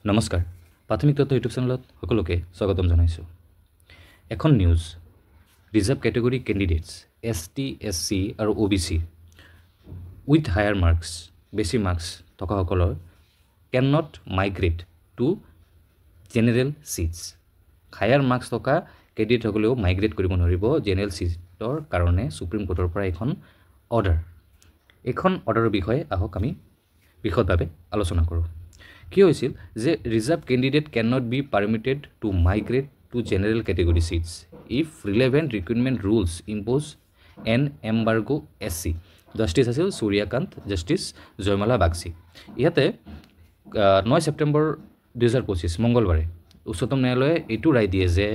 নমস্কাৰ প্ৰাথমিক তথ্য ইউটিউব চেনেলত সকলোকে স্বাগতম জনাইছোঁ। এখন news reserve category candidates ST SC আৰু OBC উইথ হায়াৰ মাৰ্কছ বেছি মাৰ্কছ থকাসকলৰ can not migrate to general seats. Higher marks থকা কেণ্ডিডেটসকলেও মাইগ্ৰেট কৰিব নোৱাৰিব জেনেৰেল চিটৰ কাৰণে সুপ্ৰিম কোৰ্টৰ পৰা এখন অৰ্ডাৰ। এইখন অৰ্ডাৰৰ বিষয়ে আহক আমি বিশদভাৱে আলোচনা কৰোঁ। কি হৈছিল যে reserve candidate can not be permitted to migrate to general category seats if relevant recruitment rules impose an embargo SC। Justice আছিল সূৰ্যকান্ত, জাষ্টিছ জয়মালা বাগচি। ইয়াতে 9 ছেপ্টেম্বৰ 2025 মঙ্গলবাৰে উচ্চতম ন্যায়ালয়ে এইটো ৰায় দিয়ে যে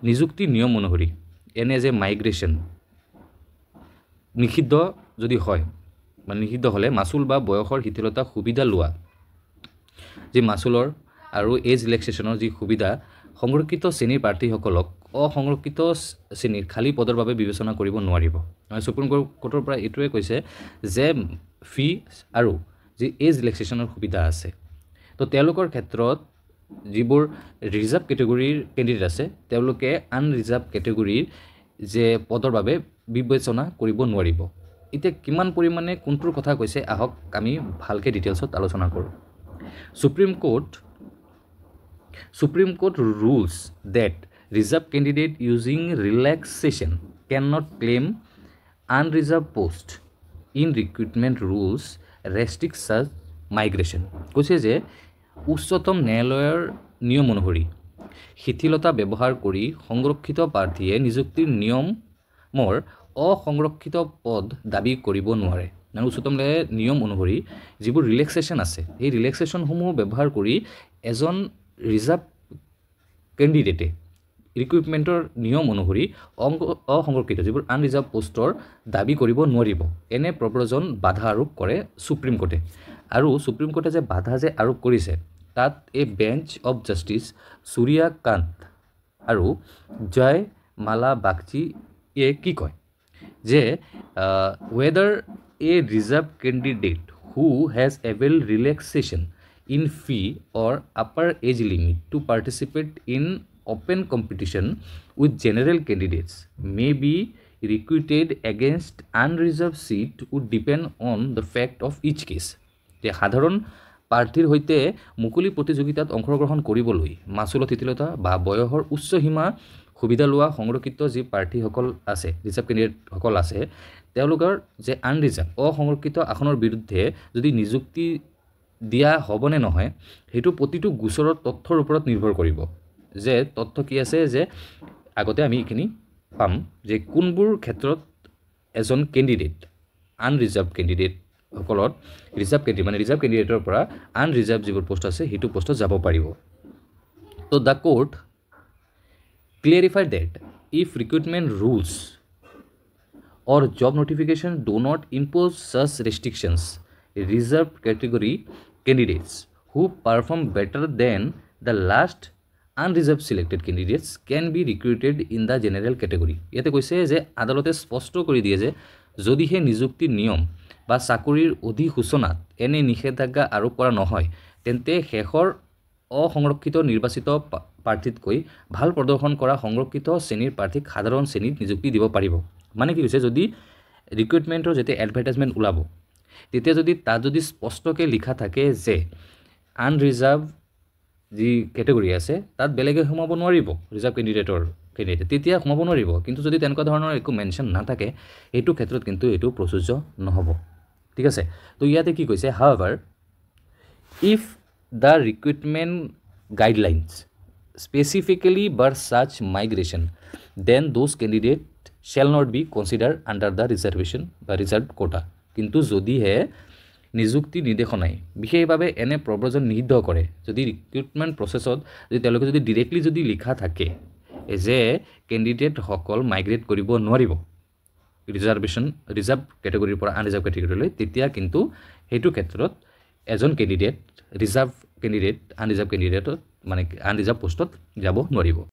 নিযুক্তি নিয়ম অনুসৰি এনে যে মাইগ্ৰেশ্যন নিষিদ্ধ যদি হয় বা নিষিদ্ধ হ'লে মাচুল বা বয়সৰ শিথিলতা সুবিধা লোৱা যি মাচুলৰ আৰু এজ ৰিলেক্সেশ্যনৰ যি সুবিধা সংৰক্ষিত শ্ৰেণীৰ প্ৰাৰ্থীসকলক অসংৰক্ষিত শ্ৰেণীৰ খালী পদৰ বাবে বিবেচনা কৰিব নোৱাৰিব। সুপ্ৰিম কোৰ্টৰ পৰা এইটোৱে কৈছে যে ফি আৰু যি এজ ৰিলেক্সেশ্যনৰ সুবিধা আছে তো তেওঁলোকৰ ক্ষেত্ৰত যিবোৰ ৰিজাৰ্ভ কেটেগৰীৰ কেণ্ডিডেট আছে তেওঁলোকে আনৰিজাৰ্ভ কেটেগৰীৰ যে পদৰ বাবে বিবেচনা কৰিব নোৱাৰিব। এতিয়া কিমান পৰিমাণে কোনটোৰ কথা কৈছে আহক আমি ভালকৈ ডিটেইলছত আলোচনা কৰোঁ। Supreme Court rules that reserve candidate using relaxation cannot claim unreserved post in recruitment rules restrict such migration। কৈছে যে উচ্চতম ন্যায়ালয়ৰ নিয়ম অনুসৰি শিথিলতা ব্যৱহাৰ কৰি সংৰক্ষিত প্ৰাৰ্থীয়ে নিযুক্তিৰ নিয়মৰ অসংৰক্ষিত পদ দাবী কৰিব নোৱাৰে। উচ্চতম ন্যায়ালয়ৰ নিয়ম অনুসৰি যিবোৰ ৰিলেক্সেশ্যন আছে সেই ৰিলেক্সেশ্যনসমূহ ব্যৱহাৰ কৰি এজন ৰিজাৰ্ভ কেণ্ডিডেটে ৰিক্ৰুইটমেণ্টৰ নিয়ম অনুসৰি অসংৰক্ষিত যিবোৰ আনৰিজাৰ্ভ পোষ্টৰ দাবী কৰিব নোৱাৰিব। এনে প্ৰব্ৰজন বাধা আৰোপ কৰে সুপ্ৰিম কোৰ্টে। আৰু সুপ্ৰিম কোৰ্টে যে বাধা যে আৰোপ কৰিছে তাত এই বেঞ্চ অফ জাষ্টিছ সূৰ্যকান্ত আৰু জয়মালা বাগচিয়ে কি কয় যে whether a reserve candidate who has availed relaxation in fee or upper age limit to participate in open competition with general candidates may be recruited against unreserved seat would depend on the fact of each case। যে সাধাৰণ প্ৰাৰ্থীৰ সৈতে মুকলি প্ৰতিযোগিতাত অংশগ্ৰহণ কৰিবলৈ মাচুলত শিথিলতা বা বয়সৰ উচ্চ সীমা সুবিধা লোৱা সংৰক্ষিত যি প্ৰাৰ্থীসকল আছে ৰিজাৰ্ভ কেণ্ডিডেটসকল আছে তেওঁলোকৰ যে আনৰিজাৰ্ভ অসংৰক্ষিত আসনৰ বিৰুদ্ধে যদি নিযুক্তি দিয়া হ'বনে নহয় সেইটো প্ৰতিটো গোচৰৰ তথ্যৰ ওপৰত নিৰ্ভৰ কৰিব। যে তথ্য কি আছে যে আগতে আমি এইখিনি পাম যে কোনবোৰ ক্ষেত্ৰত এজন কেণ্ডিডেট আনৰিজাৰ্ভ কেণ্ডিডেটসকলত ৰিজাৰ্ভ কেণ্ডিডেটৰ পৰা আনৰিজাৰ্ভ যিবোৰ পোষ্ট আছে সেইটো পোষ্টত যাব পাৰিব। তো the court clarified that if recruitment rules or job notification do not impose such restrictions, reserved category candidates who perform better than the last unreserved selected candidates can be recruited in the general category। ইয়াতে কৈছে যে আদালতে স্পষ্ট কৰি দিয়ে যে যদিহে নিযুক্তিৰ নিয়ম বা চাকৰিৰ অধিসূচনাত এনে নিষেধাজ্ঞা আৰোপ কৰা নহয় তেন্তে শেষৰ অসংৰক্ষিত নিৰ্বাচিত প্ৰাৰ্থীতকৈ ভাল প্ৰদৰ্শন কৰা সংৰক্ষিত শ্ৰেণীৰ প্ৰাৰ্থীক সাধাৰণ শ্ৰেণীত নিযুক্তি দিব পাৰিব। মানে কি হৈছে যদি ৰিক্ৰুইটমেণ্টৰ যেতিয়া এডভাৰটাইজমেণ্ট ওলাব তেতিয়া যদি তাত যদি স্পষ্টকৈ লিখা থাকে যে আনৰিজাৰ্ভ যি কেটেগৰী আছে তাত বেলেগে সোমাব নোৱাৰিব ৰিজাৰ্ভ কেণ্ডিডেট তেতিয়া সোমাব নোৱাৰিব। কিন্তু যদি তেনেকুৱা ধৰণৰ একো মেনশ্যন নাথাকে এইটো ক্ষেত্ৰত কিন্তু এইটো প্ৰযোজ্য নহ'ব। ঠিক আছে। তো ইয়াতে কি কৈছে however if the recruitment guidelines specifically bar such migration then those candidates shall not be considered under the reservation বা reserved quota। কিন্তু যদিহে নিযুক্তি নিৰ্দেশনাই বিশেষভাৱে এনে প্ৰব্ৰজন নিষিদ্ধ কৰে যদি ৰিক্ৰুইটমেণ্ট প্ৰচেছত যদি তেওঁলোকে যদি ডিৰেক্টলি যদি লিখা থাকে যে কেণ্ডিডেটসকল মাইগ্ৰেট কৰিব নোৱাৰিব ৰিজাৰ্ভ কেটেগৰীৰ পৰা আনৰিজাৰ্ভ কেটেগৰীলৈ তেতিয়া কিন্তু সেইটো ক্ষেত্ৰত এজন কেণ্ডিডেট আনৰিজাৰ্ভ কেণ্ডিডেটত মানে আনৰিজাৰ্ভ পোষ্টত যাব নোৱাৰিব।